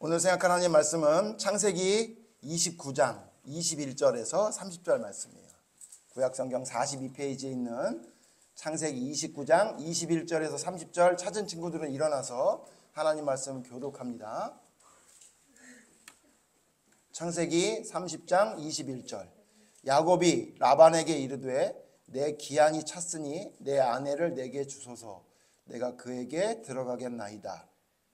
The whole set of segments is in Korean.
오늘 생각할 하나님 말씀은 창세기 29장 21절에서 30절 말씀이에요. 구약성경 42페이지에 있는 창세기 29장 21절에서 30절 찾은 친구들은 일어나서 하나님 말씀을 교독합니다. 창세기 30장 21절. 야곱이 라반에게 이르되 내 기한이 찼으니 내 아내를 내게 주소서. 내가 그에게 들어가겠나이다.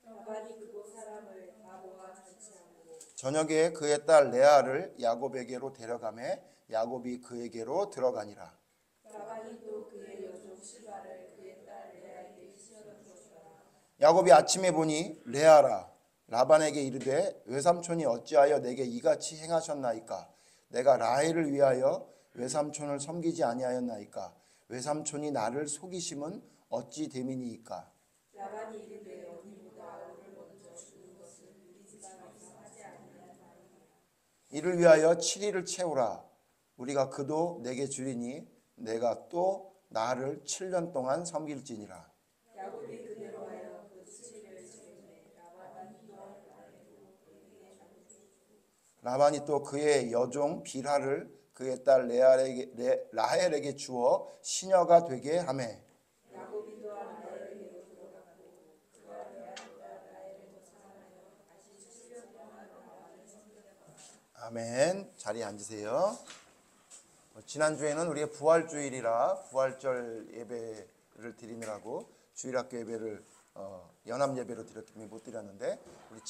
라반이 그곳 사람을 야곱과 잔치하고 저녁에 그의 딸 레아를 야곱에게로 데려가매 야곱이 그에게로 들어가니라. 라반이 또 그의 여종 실바를 그의 딸 레아에게 시어러 주었더라. 야곱이 아침에 보니 레아라. 라반에게 이르되 외삼촌이 어찌하여 내게 이같이 행하셨나이까? 내가 라헬을 위하여 외삼촌을 섬기지 아니하였나이까? 외삼촌이 나를 속이심은 어찌 됨이니이까? 라반이 이르되 언니보다 아우를 먼저 죽은 것을 우리 집안에서 하지 아니하였나이까? 이를 위하여 7일을 채우라. 우리가 그도 내게 주리니 내가 또 나를 7년 동안 섬길지니라. 야곱이 그대로 하여 그 7일을 채우매 라반이 또한 라반이 또 그의 여종 빌하를 그의 딸 라헬에게 주어 시녀가 되게 하매 야곱이 또한 라헬에게로 들어갔고 그가 레아보다 라헬을 더 사랑하여 다시 7년 동안 라반을 섬기었더라. 아멘. 자리에 앉으세요. 지난주에는 우리가 부활주일이라 부활절 예배를 드리느라고 주일학교 예배를 연합 예배로 드렸기 때문에 못 드렸는데 우리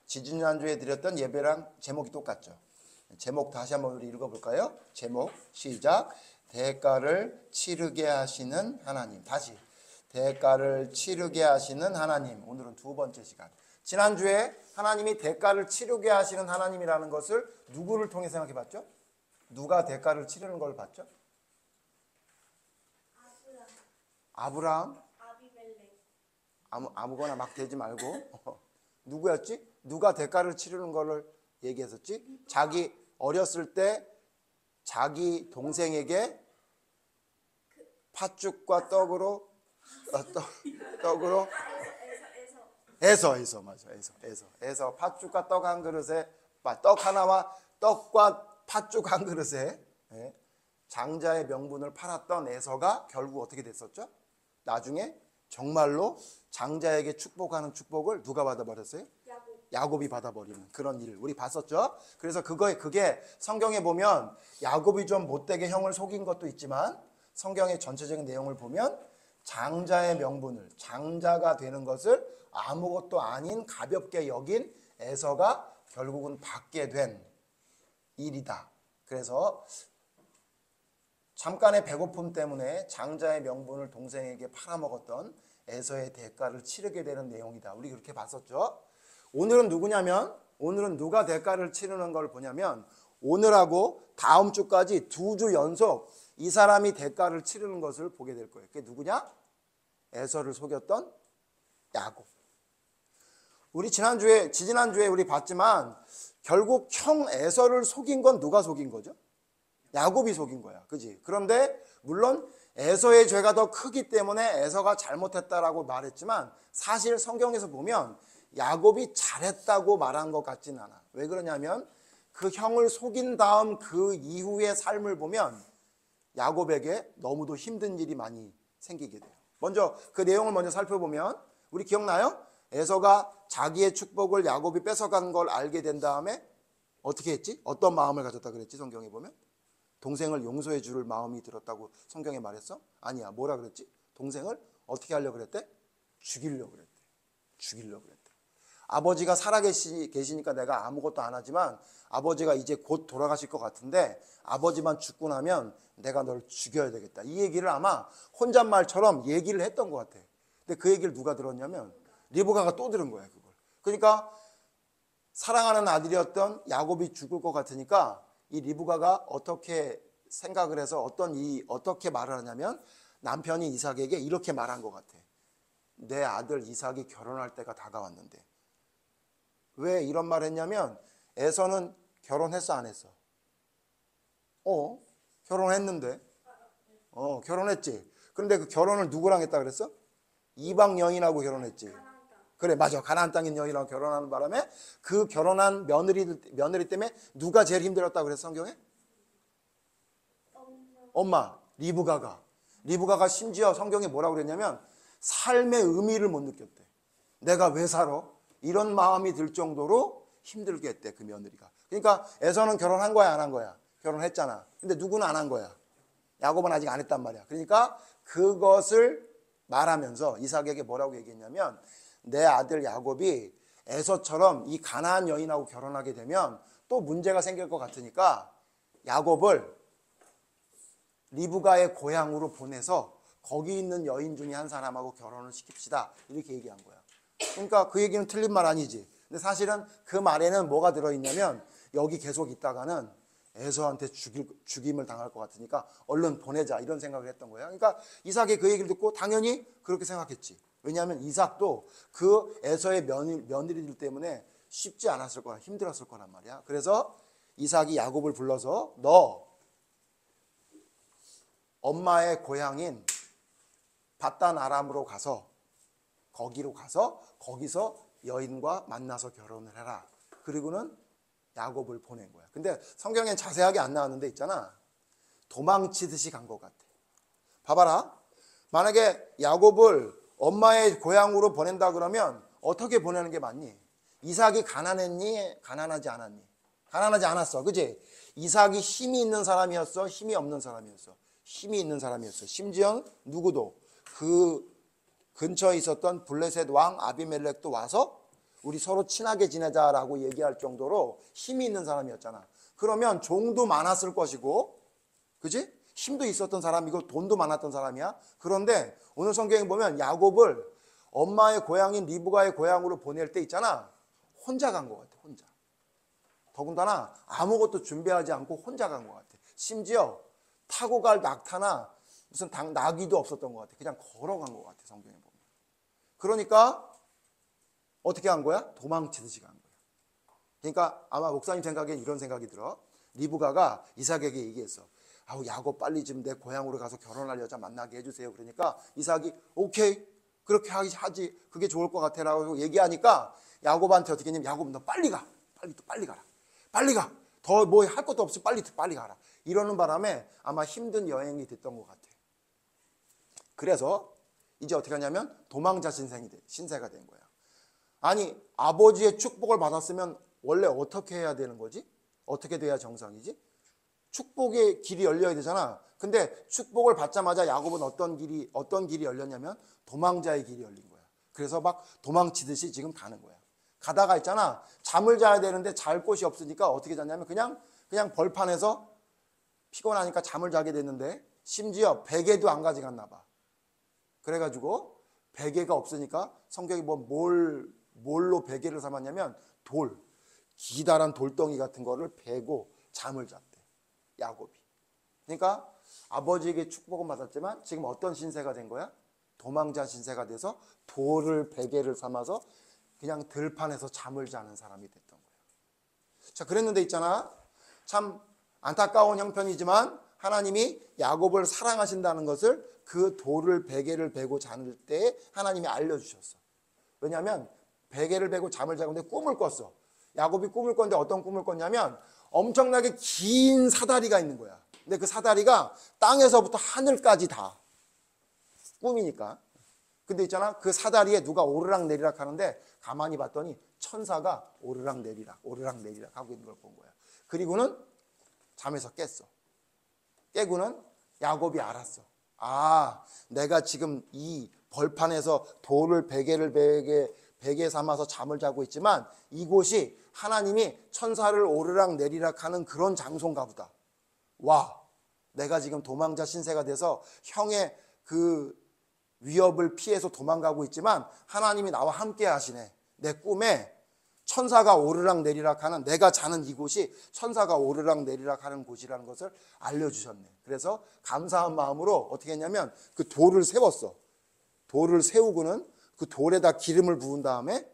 지지난주에 드렸던 예배랑 제목이 똑같죠. 제목 다시 한번 우리 읽어볼까요? 제목 시작. 대가를 치르게 하시는 하나님. 다시 대가를 치르게 하시는 하나님. 오늘은 두 번째 시간. 지난주에 하나님이 대가를 치르게 하시는 하나님이라는 것을 누구를 통해 생각해 봤죠? 누가 대가를 치르는 걸 봤죠? 아브라함. 아무거나 막 대지 말고 누구였지? 누가 대가를 치르는 거를 얘기했었지? 자기 어렸을 때 자기 동생에게 팥죽과 떡으로 에서 팥죽과 떡 한 그릇에 떡 하나와 떡과 팥죽 한 그릇에 장자의 명분을 팔았던 에서가 결국 어떻게 됐었죠? 나중에 정말로 장자에게 축복하는 축복을 누가 받아버렸어요? 야곱이 받아버리는 그런 일을 우리 봤었죠. 그래서 그게 성경에 보면 야곱이 좀 못되게 형을 속인 것도 있지만 성경의 전체적인 내용을 보면 장자의 명분을 장자가 되는 것을 아무것도 아닌 가볍게 여긴 에서가 결국은 받게 된 일이다. 그래서 잠깐의 배고픔 때문에 장자의 명분을 동생에게 팔아먹었던 에서의 대가를 치르게 되는 내용이다. 우리 그렇게 봤었죠. 오늘은 누구냐면 오늘은 누가 대가를 치르는 걸 보냐면 오늘하고 다음 주까지 2주 연속 이 사람이 대가를 치르는 것을 보게 될 거예요. 그게 누구냐? 에서를 속였던 야곱. 우리 지지난주에 우리 봤지만 결국 형 에서를 속인 건 누가 속인 거죠? 야곱이 속인 거야. 그지? 그런데 물론 에서의 죄가 더 크기 때문에 에서가 잘못했다라고 말했지만 사실 성경에서 보면 야곱이 잘했다고 말한 것 같진 않아. 왜 그러냐면 그 형을 속인 다음 그 이후의 삶을 보면 야곱에게 너무도 힘든 일이 많이 생기게 돼요. 먼저 그 내용을 먼저 살펴보면 우리 기억나요? 에서가 자기의 축복을 야곱이 뺏어간 걸 알게 된 다음에 어떻게 했지? 어떤 마음을 가졌다 그랬지? 성경에 보면 동생을 용서해 줄 마음이 들었다고 성경에 말했어? 아니야. 뭐라 그랬지? 동생을 어떻게 하려고 그랬대? 죽이려고 그랬대. 아버지가 살아계시니까 내가 아무것도 안 하지만 아버지가 이제 곧 돌아가실 것 같은데 아버지만 죽고 나면 내가 널 죽여야 되겠다. 이 얘기를 아마 혼잣말처럼 얘기를 했던 것 같아. 근데 그 얘기를 누가 들었냐면 리브가가 또 들은 거야, 그걸. 그러니까 사랑하는 아들이었던 야곱이 죽을 것 같으니까 이 리브가가 어떻게 생각을 해서 어떻게 말을 하냐면 남편이 이삭에게 이렇게 말한 것 같아. 내 아들 이삭이 결혼할 때가 다가왔는데. 왜 이런 말을 했냐면 에서는 결혼했어 안 했어? 결혼했는데. 결혼했지. 그런데 그 결혼을 누구랑 했다 그랬어? 이방 여인하고 결혼했지. 그래, 맞아. 가나안 땅에 있는 여인하고 결혼하는 바람에 그 결혼한 며느리 때문에 누가 제일 힘들었다고 그랬어, 성경에? 엄마, 리브가가 심지어 성경에 뭐라고 그랬냐면 삶의 의미를 못 느꼈대. 내가 왜 살아? 이런 마음이 들 정도로 힘들게 했대, 그 며느리가. 그러니까 에서는 결혼한 거야, 안 한 거야? 결혼했잖아. 근데 누구는 안 한 거야. 야곱은 아직 안 했단 말이야. 그러니까 그것을 말하면서 이삭에게 뭐라고 얘기했냐면 내 아들 야곱이 에서처럼 이 가나안 여인하고 결혼하게 되면 또 문제가 생길 것 같으니까 야곱을 리브가의 고향으로 보내서 거기 있는 여인 중에 한 사람하고 결혼을 시킵시다. 이렇게 얘기한 거야. 그러니까 그 얘기는 틀린 말 아니지. 근데 사실은 그 말에는 뭐가 들어있냐면 여기 계속 있다가는 에서한테 죽임을 당할 것 같으니까 얼른 보내자 이런 생각을 했던 거야. 그러니까 이삭이 그 얘기를 듣고 당연히 그렇게 생각했지. 왜냐하면 이삭도 그 에서의 며느리들 때문에 쉽지 않았을 거야. 힘들었을 거란 말이야. 그래서 이삭이 야곱을 불러서 너 엄마의 고향인 밧단 아람으로 가서 거기서 여인과 만나서 결혼을 해라. 그리고는 야곱을 보낸 거야. 근데 성경엔 자세하게 안 나왔는데 있잖아. 도망치듯이 간 것 같아. 봐봐라. 만약에 야곱을 엄마의 고향으로 보낸다 그러면 어떻게 보내는 게 맞니? 이삭이 가난했니? 가난하지 않았니? 가난하지 않았어. 그치? 이삭이 힘이 있는 사람이었어? 힘이 없는 사람이었어? 힘이 있는 사람이었어. 심지어 누구도 그 근처에 있었던 블레셋 왕 아비멜렉도 와서 우리 서로 친하게 지내자라고 얘기할 정도로 힘이 있는 사람이었잖아. 그러면 종도 많았을 것이고, 그지? 힘도 있었던 사람이고 돈도 많았던 사람이야. 그런데 오늘 성경에 보면 야곱을 엄마의 고향인 리브가의 고향으로 보낼 때 있잖아. 혼자 간 것 같아. 혼자. 더군다나 아무것도 준비하지 않고 혼자 간 것 같아. 심지어 타고 갈 낙타나 무슨 나귀도 없었던 것 같아. 그냥 걸어간 것 같아. 성경에 보면. 그러니까 어떻게 한 거야? 도망치듯이 간 거야. 그러니까 아마 목사님 생각에 이런 생각이 들어. 리브가가 이삭에게 얘기했어. 아우 야곱 빨리 좀 내 고향으로 가서 결혼할 여자 만나게 해주세요. 그러니까 이삭이 오케이 그렇게 하지 그게 좋을 것 같아라고 얘기하니까 야곱한테 어떻게 했냐면 야곱 너 빨리 가. 빨리 가라. 빨리 가. 더 뭐 할 것도 없이 빨리 가라. 이러는 바람에 아마 힘든 여행이 됐던 것 같아. 그래서 이제 어떻게 하냐면 도망자 신세가 된 거야. 아니 아버지의 축복을 받았으면 원래 어떻게 해야 되는 거지? 어떻게 돼야 정상이지? 축복의 길이 열려야 되잖아. 근데 축복을 받자마자 야곱은 어떤 길이 열렸냐면 도망자의 길이 열린 거야. 그래서 막 도망치듯이 지금 가는 거야. 가다가 있잖아. 잠을 자야 되는데 잘 곳이 없으니까 어떻게 잤냐면 그냥 벌판에서 피곤하니까 잠을 자게 됐는데 심지어 베개도 안 가져갔나 봐. 그래가지고 베개가 없으니까 성경이 뭘로 베개를 삼았냐면 기다란 돌덩이 같은 거를 베고 잠을 잤대. 야곱이. 그러니까 아버지에게 축복은 받았지만 지금 어떤 신세가 된 거야? 도망자 신세가 돼서 돌을 베개를 삼아서 그냥 들판에서 잠을 자는 사람이 됐던 거야. 자, 그랬는데 있잖아. 참 안타까운 형편이지만 하나님이 야곱을 사랑하신다는 것을 그 돌을 베개를 베고 자는 때에 하나님이 알려주셨어. 왜냐하면 베개를 베고 잠을 자는데 꿈을 꿨어. 야곱이 꿈을 꿨는데 어떤 꿈을 꿨냐면 엄청나게 긴 사다리가 있는 거야. 근데 그 사다리가 땅에서부터 하늘까지 다 꿈이니까. 근데 있잖아 그 사다리에 누가 오르락 내리락 하는데 가만히 봤더니 천사가 오르락 내리락 하고 있는 걸 본 거야. 그리고는 잠에서 깼어. 깨고는 야곱이 알았어. 아, 내가 지금 이 벌판에서 돌을 베개 삼아서 잠을 자고 있지만 이곳이 하나님이 천사를 오르락 내리락 하는 그런 장소인가 보다. 와, 내가 지금 도망자 신세가 돼서 형의 그 위협을 피해서 도망가고 있지만 하나님이 나와 함께 하시네. 내 꿈에 천사가 오르락 내리락 하는 내가 자는 이곳이 천사가 오르락 내리락 하는 곳이라는 것을 알려주셨네. 그래서 감사한 마음으로 어떻게 했냐면 그 돌을 세웠어. 돌을 세우고는 그 돌에다 기름을 부은 다음에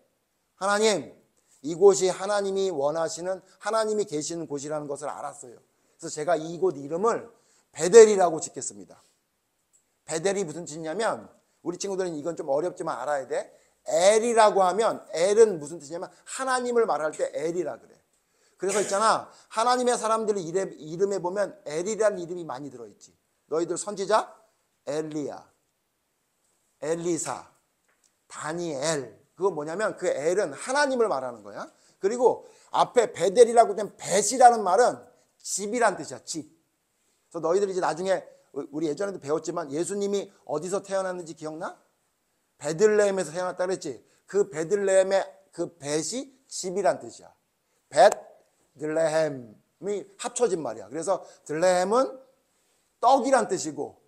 하나님 이곳이 하나님이 원하시는 하나님이 계시는 곳이라는 것을 알았어요. 그래서 제가 이곳 이름을 베델이라고 짓겠습니다. 베델이 무슨 뜻이냐면 우리 친구들은 이건 좀 어렵지만 알아야 돼. 엘이라고 하면 엘은 무슨 뜻이냐면 하나님을 말할 때 엘이라 그래. 그래서 있잖아, 하나님의 사람들의 이름에 보면 엘이라는 이름이 많이 들어있지. 너희들 선지자 엘리야, 엘리사, 다니엘. 그거 뭐냐면 그 엘은 하나님을 말하는 거야. 그리고 앞에 베델이라고 된 벳이라는 말은 집이란 뜻이야. 집. 그래서 너희들이 이제 나중에 우리 예전에도 배웠지만 예수님이 어디서 태어났는지 기억나? 베들레헴에서 태어났다 그랬지. 그 베들레헴의 그 벳이 집이란 뜻이야. 베들레헴이 합쳐진 말이야. 그래서 들레헴은 떡이란 뜻이고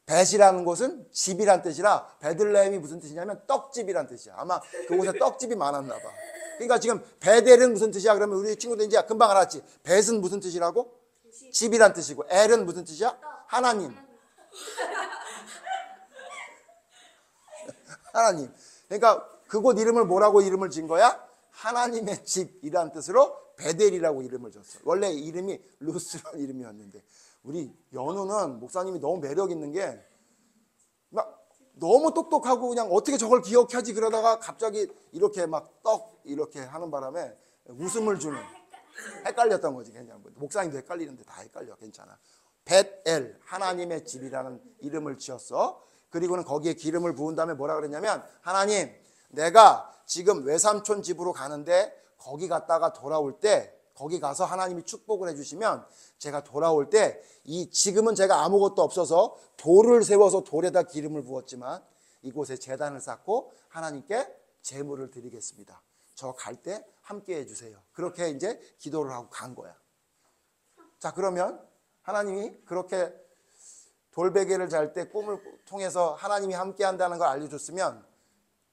벳이라는 곳은 집이란 뜻이라 베들레헴이 무슨 뜻이냐면 떡집이란 뜻이야. 아마 그곳에 떡집이 많았나 봐. 그러니까 지금 베델은 무슨 뜻이야? 그러면 우리 친구들 이제 금방 알았지. 벳은 무슨 뜻이라고? 집이란 뜻이고 엘은 무슨 뜻이야? 하나님. 하나님. 그러니까 그곳 이름을 뭐라고 이름을 지은 거야? 하나님의 집이라는 뜻으로 베델이라고 이름을 줬어. 원래 이름이 루스라는 이름이었는데 우리 연우는 목사님이 너무 매력 있는 게 막 너무 똑똑하고 그냥 어떻게 저걸 기억하지 그러다가 갑자기 이렇게 막 떡 이렇게 하는 바람에 웃음을 주는, 헷갈렸던 거지. 그냥 목사님도 헷갈리는데 다 헷갈려. 괜찮아. 벳엘, 하나님의 집이라는 이름을 지었어. 그리고는 거기에 기름을 부은 다음에 뭐라 그랬냐면 하나님, 내가 지금 외삼촌 집으로 가는데 거기 갔다가 돌아올 때 거기 가서 하나님이 축복을 해주시면 제가 돌아올 때 이 지금은 제가 아무것도 없어서 돌을 세워서 돌에다 기름을 부었지만 이곳에 제단을 쌓고 하나님께 제물을 드리겠습니다. 저 갈 때 함께 해주세요. 그렇게 이제 기도를 하고 간 거야. 자, 그러면 하나님이 그렇게 돌베개를 잘 때 꿈을 통해서 하나님이 함께 한다는 걸 알려줬으면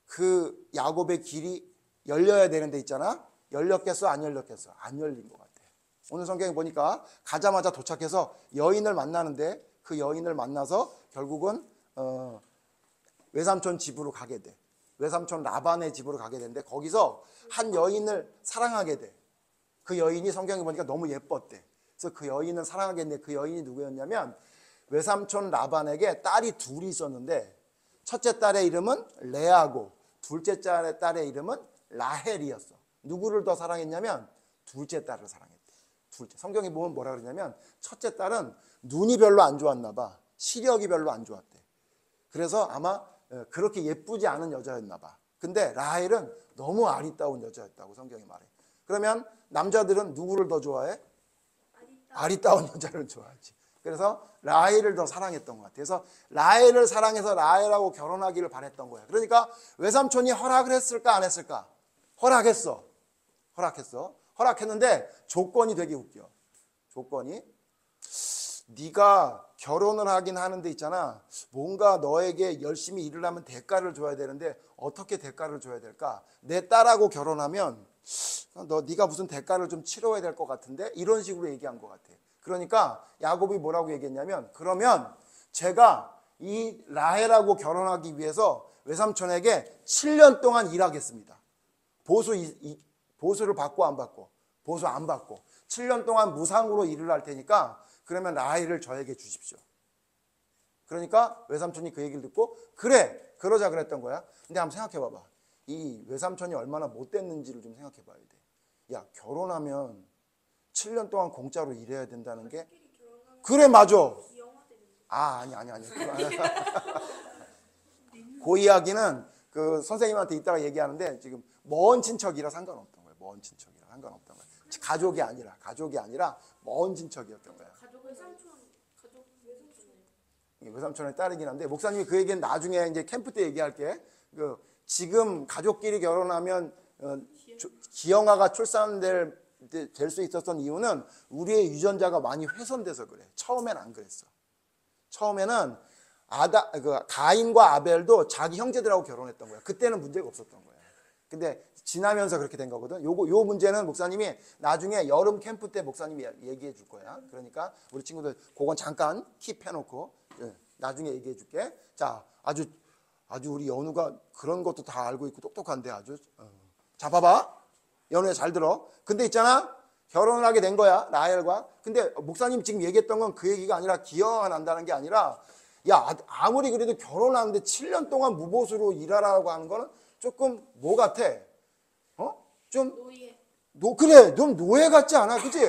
그 야곱의 길이 열려야 되는 데 있잖아. 열렸겠어? 안 열렸겠어? 안 열린 것 같아. 오늘 성경에 보니까 가자마자 도착해서 여인을 만나는데 그 여인을 만나서 결국은 외삼촌 집으로 가게 돼. 외삼촌 라반의 집으로 가게 되는데 거기서 한 여인을 사랑하게 돼. 그 여인이 성경에 보니까 너무 예뻤대. 그래서 그 여인을 사랑하게 됐는데 그 여인이 누구였냐면 외삼촌 라반에게 딸이 둘이 있었는데 첫째 딸의 이름은 레아고 둘째 딸의 이름은 라헬이었어. 누구를 더 사랑했냐면 둘째 딸을 사랑했대. 둘째. 성경에 보면 뭐라 그러냐면 첫째 딸은 눈이 별로 안 좋았나 봐. 시력이 별로 안 좋았대. 그래서 아마 그렇게 예쁘지 않은 여자였나 봐. 근데 라헬은 너무 아리따운 여자였다고 성경이 말해. 그러면 남자들은 누구를 더 좋아해? 아리따운 여자를 좋아하지. 그래서 라헬을 더 사랑했던 것 같아. 그래서 라헬을 사랑해서 라헬하고 결혼하기를 바랬던 거야. 그러니까 외삼촌이 허락을 했을까 안 했을까? 허락했어. 허락했는데 조건이 되게 웃겨. 조건이 네가 결혼을 하긴 하는데 있잖아. 뭔가 너에게 열심히 일을 하면 대가를 줘야 되는데 어떻게 대가를 줘야 될까? 내 딸하고 결혼하면 네가 무슨 대가를 좀 치러야 될 것 같은데 이런 식으로 얘기한 것 같아. 그러니까 야곱이 뭐라고 얘기했냐면 그러면 제가 이 라헬하고 결혼하기 위해서 외삼촌에게 7년 동안 일하겠습니다. 보수를 받고 안 받고? 보수 안 받고 7년 동안 무상으로 일을 할 테니까 그러면 라헬을 저에게 주십시오. 그러니까 외삼촌이 그 얘기를 듣고 그래 그러자 그랬던 거야. 근데 한번 생각해 봐봐. 이 외삼촌이 얼마나 못됐는지를 좀 생각해 봐야 돼. 야, 결혼하면 7년 동안 공짜로 일해야 된다는 게 그래 맞아. 아니 그 이야기는 그 선생님한테 이따가 얘기하는데 지금 먼 친척이라 상관없던 거예요. 먼 친척이라 상관없던 거예요. 가족이 아니라 먼 친척이었던 거예요. 외삼촌의 딸이긴 한데 목사님이 그 얘기는 나중에 이제 캠프 때 얘기할게. 그 지금 가족끼리 결혼하면 기형아가 출산될 수 있었던 이유는 우리의 유전자가 많이 훼손돼서 그래. 처음엔 안 그랬어. 처음에는 가인과 아벨도 자기 형제들하고 결혼했던 거야. 그때는 문제가 없었던 거야. 근데 지나면서 그렇게 된 거거든. 요 문제는 목사님이 나중에 여름 캠프 때 목사님이 얘기해 줄 거야. 그러니까 우리 친구들 그건 잠깐 킵해놓고 나중에 얘기해 줄게. 자, 아주 우리 연우가 그런 것도 다 알고 있고 똑똑한데 아주. 자, 봐봐. 연우야 잘 들어. 근데 있잖아. 결혼을 하게 된 거야. 라헬과. 근데 목사님 지금 얘기했던 건 그 얘기가 아니라 기여가 난다는 게 아니라 야, 아무리 그래도 결혼하는데 7년 동안 무보수로 일하라고 하는 거는 조금 뭐 같아? 좀 노예. 그래, 좀 노예 같지 않아? 그치?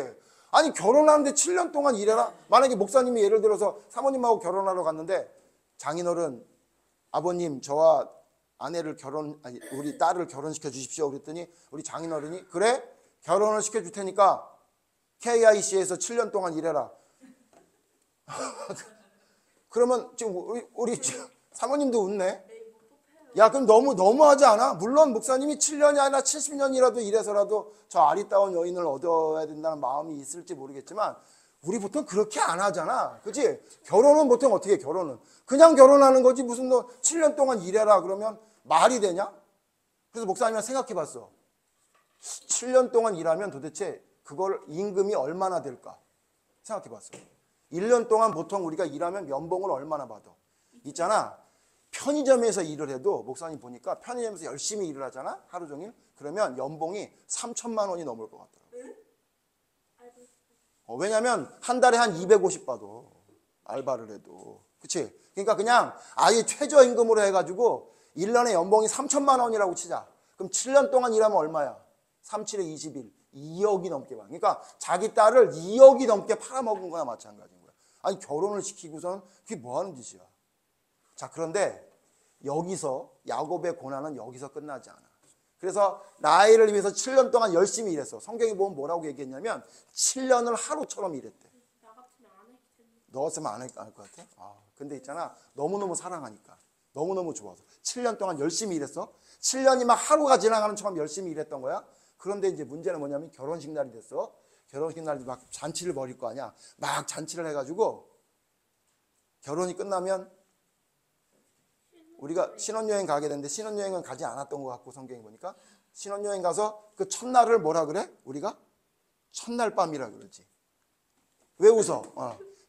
아니, 결혼하는데 7년 동안 일해라? 만약에 목사님이 예를 들어서 사모님하고 결혼하러 갔는데 장인어른, 아버님, 저와 아내를 우리 딸을 결혼시켜 주십시오. 그랬더니 우리 장인어른이 그래? 결혼을 시켜줄 테니까 KIC에서 7년 동안 일해라. 그러면 지금 우리 사모님도 웃네. 야, 그럼 너무하지 않아? 물론 목사님이 7년이 아니라 70년이라도 일해서라도 저 아리따운 여인을 얻어야 된다는 마음이 있을지 모르겠지만 우리 보통 그렇게 안 하잖아. 그치? 결혼은 보통 어떻게 해, 결혼은? 그냥 결혼하는 거지. 무슨 너 7년 동안 일해라 그러면 말이 되냐? 그래서 목사님이 생각해 봤어. 7년 동안 일하면 도대체 그걸 임금이 얼마나 될까? 생각해 봤어. 1년 동안 보통 우리가 일하면 연봉을 얼마나 받아? 있잖아. 편의점에서 일을 해도 목사님 보니까 편의점에서 열심히 일을 하잖아. 하루 종일. 그러면 연봉이 3천만 원이 넘을 것 같더라고. 왜냐면 한 달에 한 250 받아. 알바를 해도. 그치? 그러니까 그냥 아예 최저임금으로 해가지고 1년에 연봉이 3천만 원이라고 치자. 그럼 7년 동안 일하면 얼마야? 37에 21. 2억이 넘게 받아. 그러니까 자기 딸을 2억이 넘게 팔아먹은 거나 마찬가지인 거야. 아니, 결혼을 시키고선 그게 뭐 하는 짓이야. 자, 그런데 여기서 야곱의 고난은 여기서 끝나지 않아. 그래서 라헬을 위해서 7년 동안 열심히 일했어. 성경에 보면 뭐라고 얘기했냐면 7년을 하루처럼 일했대. 나 같으면 안 했을 텐데. 너 같으면 안 할 것 같아? 근데 있잖아. 너무너무 사랑하니까. 너무너무 좋아서. 7년 동안 열심히 일했어. 7년이 막 하루가 지나가는 처럼 열심히 일했던 거야. 그런데 이제 문제는 뭐냐면 결혼식 날이 됐어. 결혼식 날 막 잔치를 벌일 거 아니야. 막 잔치를 해가지고 결혼이 끝나면 우리가 신혼여행 가게 됐는데 신혼여행은 가지 않았던 것 같고 성경에 보니까 신혼여행 가서 그 첫날을 뭐라 그래? 우리가 첫날 밤이라 그러지. 왜 웃어?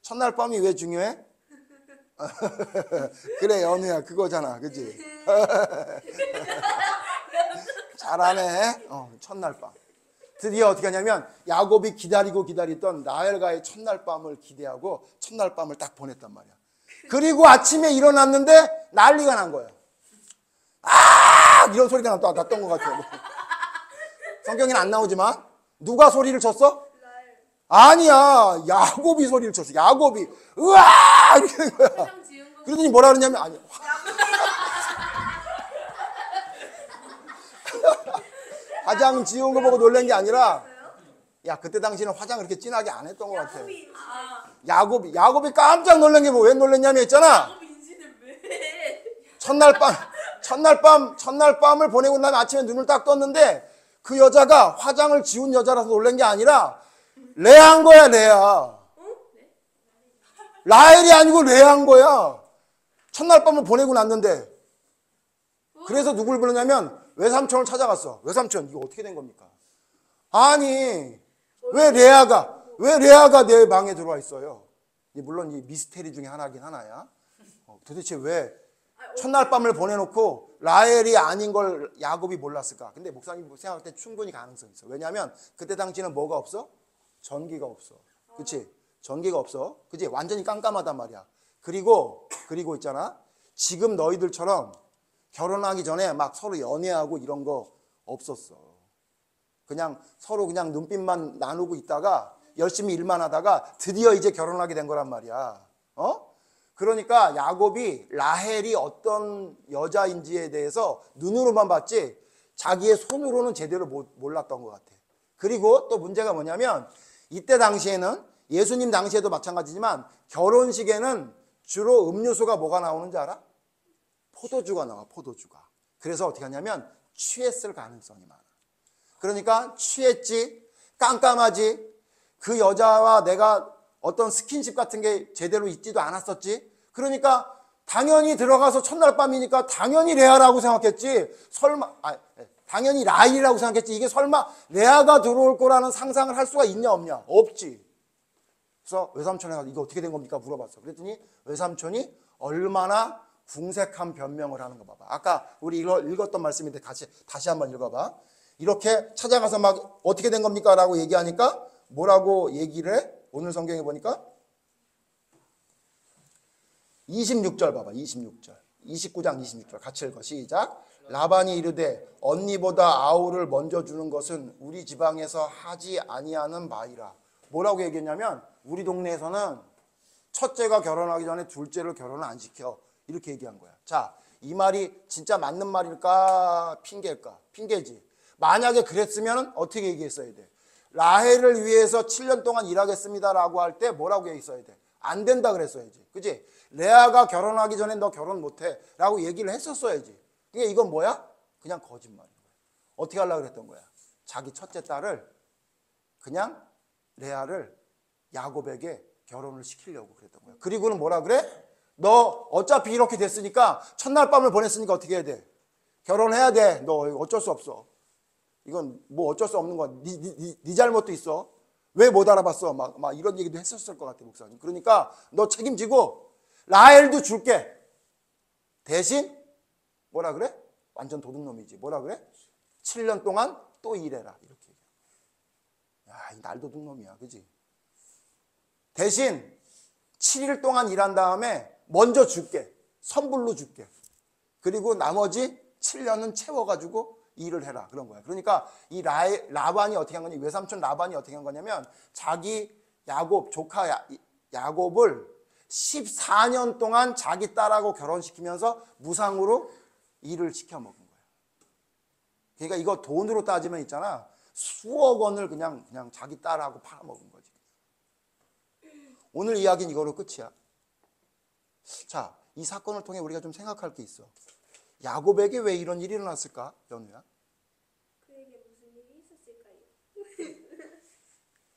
첫날 밤이 왜 중요해? 그래, 연우야, 그거잖아. 그치? 잘하네. 첫날 밤. 드디어 어떻게 하냐면 야곱이 기다리던 라헬과의 첫날 밤을 기대하고 첫날 밤을 딱 보냈단 말이야. 그리고 아침에 일어났는데 난리가 난 거야. 이런 소리가 났던 것 같아요. 성경에는 안 나오지만 누가 소리를 쳤어? 아니야, 야곱이 소리를 쳤어. 야곱이 으아 이렇게 된 거야. 그러더니 뭐라 그러냐면 아니 화장 지운 거 보고 놀란 게 아니라 야, 그때 당시는 화장 그렇게 진하게 안 했던 것 같아. 야곱이 깜짝 놀란 게 뭐 왜 놀랐냐면 했잖아. 첫날 밤을 보내고 나면 아침에 눈을 딱 떴는데 그 여자가 화장을 지운 여자라서 놀란 게 아니라 레아인 거야, 레아. 라헬이 아니고 레아인 거야. 첫날 밤을 보내고 났는데. 그래서 누굴 불렀냐면 외삼촌을 찾아갔어. 외삼촌, 이거 어떻게 된 겁니까? 아니, 왜 레아가 내 방에 들어와 있어요? 물론 이 미스테리 중에 하나긴 하나야. 도대체 왜 첫날 밤을 보내놓고 라헬이 아닌 걸 야곱이 몰랐을까? 근데 목사님 생각할 때 충분히 가능성이 있어. 왜냐하면 그때 당시는 뭐가 없어? 전기가 없어. 그치? 전기가 없어. 그치? 완전히 깜깜하단 말이야. 그리고 있잖아. 지금 너희들처럼 결혼하기 전에 막 서로 연애하고 이런 거 없었어. 그냥 서로 그냥 눈빛만 나누고 있다가 열심히 일만 하다가 드디어 이제 결혼하게 된 거란 말이야. 그러니까 야곱이 라헬이 어떤 여자인지에 대해서 눈으로만 봤지 자기의 손으로는 제대로 몰랐던 것 같아. 그리고 또 문제가 뭐냐면 이때 당시에는 예수님 당시에도 마찬가지지만 결혼식에는 주로 음료수가 뭐가 나오는지 알아? 포도주가 나와, 포도주가. 그래서 어떻게 하냐면 취했을 가능성이 많아. 그러니까 취했지, 깜깜하지, 그 여자와 내가 어떤 스킨십 같은 게 제대로 있지도 않았었지. 그러니까 당연히 들어가서 첫날 밤이니까 당연히 레아라고 생각했지. 당연히 라헬이라고 생각했지. 이게 설마 레아가 들어올 거라는 상상을 할 수가 있냐 없냐? 없지. 그래서 외삼촌이 이거 어떻게 된 겁니까? 물어봤어. 그랬더니 외삼촌이 얼마나 궁색한 변명을 하는 거 봐봐. 아까 우리 읽었던 말씀인데 다시 한번 읽어봐. 이렇게 찾아가서 막 어떻게 된 겁니까? 라고 26절 봐봐. 26절. 29장 26절 같이 읽어. 시작. 라반이 이르되 언니보다 아우를 먼저 주는 것은 우리 지방에서 하지 아니하는 바이라. 뭐라고 얘기했냐면 우리 동네에서는 첫째가 결혼하기 전에 둘째를 결혼을 안 시켜. 이렇게 얘기한 거야. 자, 이 말이 진짜 맞는 말일까? 핑계일까? 핑계지. 만약에 그랬으면 어떻게 얘기했어야 돼? 라헬을 위해서 7년 동안 일하겠습니다라고 할 때 뭐라고 얘기했어야 돼? 안 된다 그랬어야지. 그지? 레아가 결혼하기 전에 너 결혼 못해 라고 얘기를 했었어야지. 그러니까 이건 뭐야? 그냥 거짓말인 거야. 어떻게 하려고 그랬던 거야? 자기 첫째 딸을 그냥 레아를 야곱에게 결혼을 시키려고 그랬던 거야. 그리고는 뭐라 그래? 너 어차피 이렇게 됐으니까 첫날 밤을 보냈으니까 어떻게 해야 돼? 결혼해야 돼. 너 어쩔 수 없어. 이건 뭐 어쩔 수 없는 거야. 네 잘못도 있어. 왜 못 알아봤어? 막 이런 얘기도 했었을 것 같아, 목사님. 그러니까 너 책임지고 라헬도 줄게. 대신 뭐라 그래? 완전 도둑놈이지. 뭐라 그래? 7년 동안 또 일해라. 이렇게. 야, 이 날 도둑놈이야. 그지? 대신 7일 동안 일한 다음에 먼저 줄게. 선불로 줄게. 그리고 나머지 7년은 채워가지고 일을 해라. 그런 거야. 그러니까 이 라반이 어떻게 한 거냐. 외삼촌 라반이 어떻게 한 거냐면 자기 야곱, 조카 야곱을 14년 동안 자기 딸하고 결혼시키면서 무상으로 일을 시켜 먹은 거야. 그러니까 이거 돈으로 따지면 있잖아. 수억 원을 그냥 자기 딸하고 팔아먹은 거지. 오늘 이야기는 이거로 끝이야. 자, 이 사건을 통해 우리가 좀 생각할 게 있어. 야곱에게 왜 이런 일이 일어났을까? 연우야? 그에게 무슨 일이 있었을까요?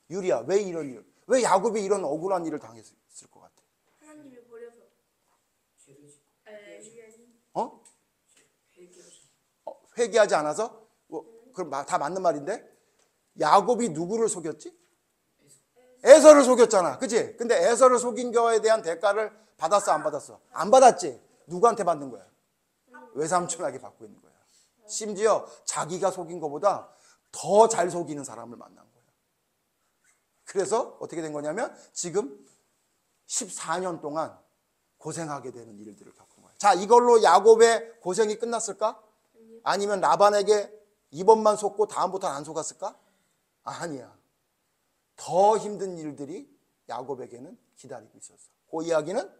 유리야, 왜 이런 일? 왜 야곱이 이런 억울한 일을 당했을 것 같아? 하나님을 버려서. 어? 회개하지 않아서? 그럼 다 맞는 말인데? 야곱이 누구를 속였지? 에서를 속였잖아. 그치? 근데 에서를 속인 거에 대한 대가를 받았어, 안 받았어? 안 받았지? 누구한테 받는 거야? 외삼촌에게 받고 있는 거야. 심지어 자기가 속인 것보다 더 잘 속이는 사람을 만난 거야. 그래서 어떻게 된 거냐면 지금 14년 동안 고생하게 되는 일들을 겪은 거야. 자, 이걸로 야곱의 고생이 끝났을까? 아니면 라반에게 이번만 속고 다음부터는 안 속았을까? 아니야. 더 힘든 일들이 야곱에게는 기다리고 있었어. 그 이야기는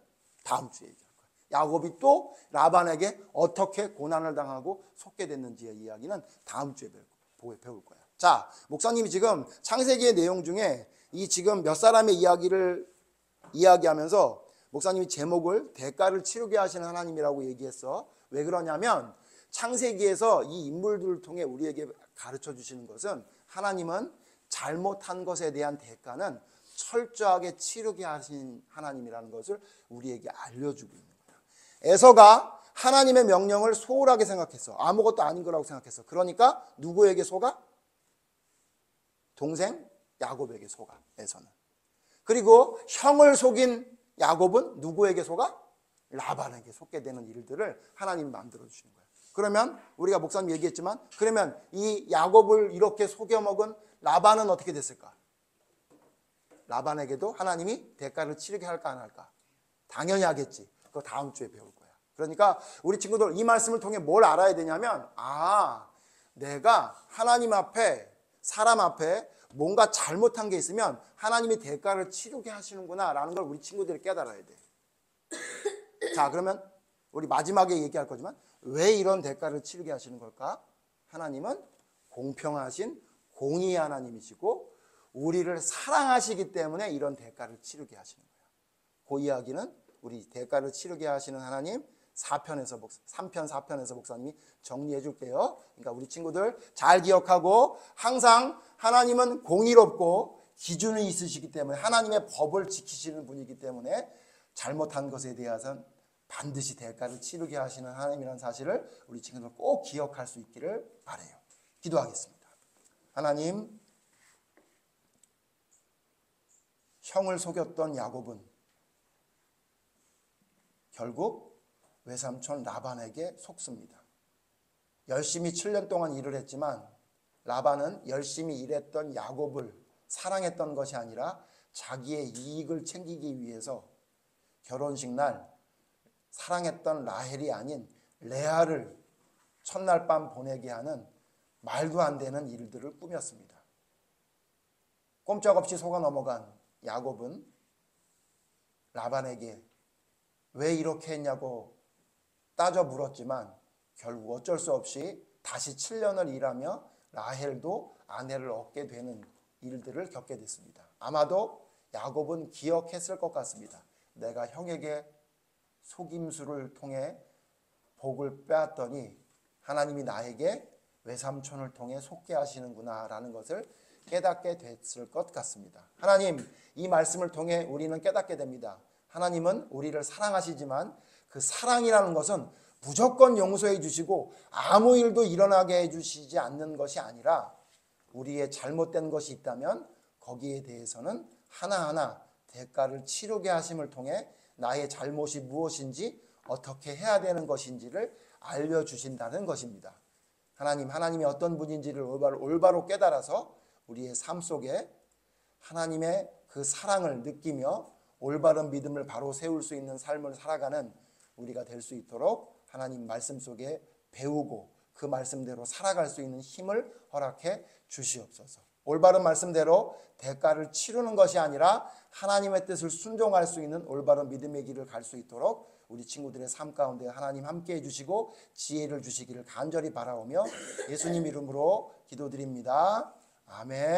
다음 주에 얘기할 거야. 야곱이 또 라반에게 어떻게 고난을 당하고 속게 됐는지의 이야기는 다음 주에 배울 거야. 자, 목사님이 지금 창세기의 내용 중에 이 지금 몇 사람의 이야기를 이야기하면서 목사님이 제목을 대가를 치르게 하시는 하나님이라고 얘기했어. 왜 그러냐면 창세기에서 이 인물들을 통해 우리에게 가르쳐 주시는 것은 하나님은 잘못한 것에 대한 대가는 철저하게 치르게 하신 하나님이라는 것을 우리에게 알려주고 있는 거야. 에서가 하나님의 명령을 소홀하게 생각했어. 아무것도 아닌 거라고 생각했어. 그러니까 누구에게 속아? 동생 야곱에게 속아. 에서는. 그리고 형을 속인 야곱은 누구에게 속아? 라반에게 속게 되는 일들을 하나님이 만들어 주시는 거야. 그러면 우리가 목사님 얘기했지만 그러면 이 야곱을 이렇게 속여먹은 라반은 어떻게 됐을까? 라반에게도 하나님이 대가를 치르게 할까 안 할까? 당연히 하겠지. 그거 다음 주에 배울 거야. 그러니까 우리 친구들 이 말씀을 통해 뭘 알아야 되냐면 내가 하나님 앞에 사람 앞에 뭔가 잘못한 게 있으면 하나님이 대가를 치르게 하시는구나 라는 걸 우리 친구들이 깨달아야 돼. 자, 그러면 우리 마지막에 얘기할 거지만 왜 이런 대가를 치르게 하시는 걸까? 하나님은 공평하신 공의의 하나님이시고 우리를 사랑하시기 때문에 이런 대가를 치르게 하시는 거예요. 그 이야기는 우리 대가를 치르게 하시는 하나님 3편, 4편에서 목사님이 정리해 줄게요. 그러니까 우리 친구들 잘 기억하고 항상 하나님은 공의롭고 기준이 있으시기 때문에 하나님의 법을 지키시는 분이기 때문에 잘못한 것에 대해서는 반드시 대가를 치르게 하시는 하나님이라는 사실을 우리 친구들 꼭 기억할 수 있기를 바라요. 기도하겠습니다. 하나님, 형을 속였던 야곱은 결국 외삼촌 라반에게 속습니다. 열심히 7년 동안 일을 했지만 라반은 열심히 일했던 야곱을 사랑했던 것이 아니라 자기의 이익을 챙기기 위해서 결혼식 날 사랑했던 라헬이 아닌 레아를 첫날 밤 보내게 하는 말도 안 되는 일들을 꾸몄습니다. 꼼짝없이 속아 넘어간 야곱은 라반에게 왜 이렇게 했냐고 따져 물었지만 결국 어쩔 수 없이 다시 7년을 일하며 라헬도 아내를 얻게 되는 일들을 겪게 됐습니다. 아마도 야곱은 기억했을 것 같습니다. 내가 형에게 속임수를 통해 복을 빼앗더니 하나님이 나에게 외삼촌을 통해 속게 하시는구나 라는 것을 깨닫게 됐을 것 같습니다. 하나님, 이 말씀을 통해 우리는 깨닫게 됩니다. 하나님은 우리를 사랑하시지만 그 사랑이라는 것은 무조건 용서해 주시고 아무 일도 일어나게 해주시지 않는 것이 아니라 우리의 잘못된 것이 있다면 거기에 대해서는 하나하나 대가를 치르게 하심을 통해 나의 잘못이 무엇인지 어떻게 해야 되는 것인지를 알려주신다는 것입니다. 하나님이 어떤 분인지를 올바로 깨달아서 우리의 삶 속에 하나님의 그 사랑을 느끼며 올바른 믿음을 바로 세울 수 있는 삶을 살아가는 우리가 될 수 있도록 하나님 말씀 속에 배우고 그 말씀대로 살아갈 수 있는 힘을 허락해 주시옵소서. 올바른 말씀대로 대가를 치르는 것이 아니라 하나님의 뜻을 순종할 수 있는 올바른 믿음의 길을 갈 수 있도록 우리 친구들의 삶 가운데 하나님 함께 해주시고 지혜를 주시기를 간절히 바라오며 예수님 이름으로 기도드립니다. 아멘.